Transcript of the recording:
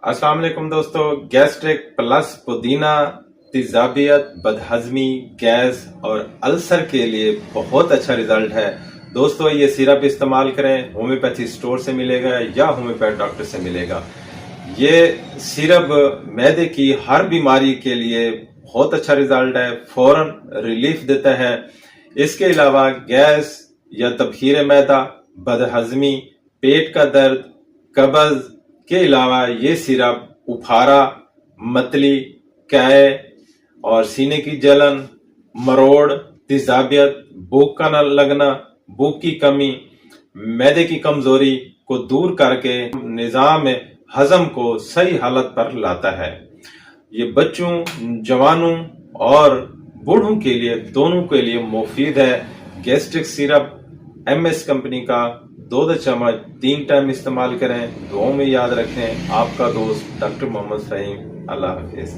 السلام علیکم دوستو، گیسٹرک پلس پودینہ تیزابیت، بدہضمی، گیس اور السر کے لیے بہت اچھا رزلٹ ہے دوستو۔ یہ سیرپ استعمال کریں، ہومیوپیتھی سٹور سے ملے گا یا ہومیوپیتھ ڈاکٹر سے ملے گا۔ یہ سیرپ معدے کی ہر بیماری کے لیے بہت اچھا رزلٹ ہے، فوراً ریلیف دیتا ہے۔ اس کے علاوہ گیس یا تبخیر معدہ، بدہضمی، پیٹ کا درد، قبض کے علاوہ یہ سیرپ اپھارا، متلی، قے اور سینے کی جلن، مروڑ، تیزابیت، بھوک کا نہ لگنا، بھوک کی کمی، معدے کی کمزوری کو دور کر کے نظام ہضم کو صحیح حالت پر لاتا ہے۔ یہ بچوں، جوانوں اور بوڑھوں کے لیے دونوں کے لیے مفید ہے۔ گیسٹرک سیرپ MS کمپنی کا 2 چمچ 3 ٹائم استعمال کریں۔ دعاؤں میں یاد رکھیں۔ آپ کا دوست ڈاکٹر محمد فہیم۔ اللہ حافظ۔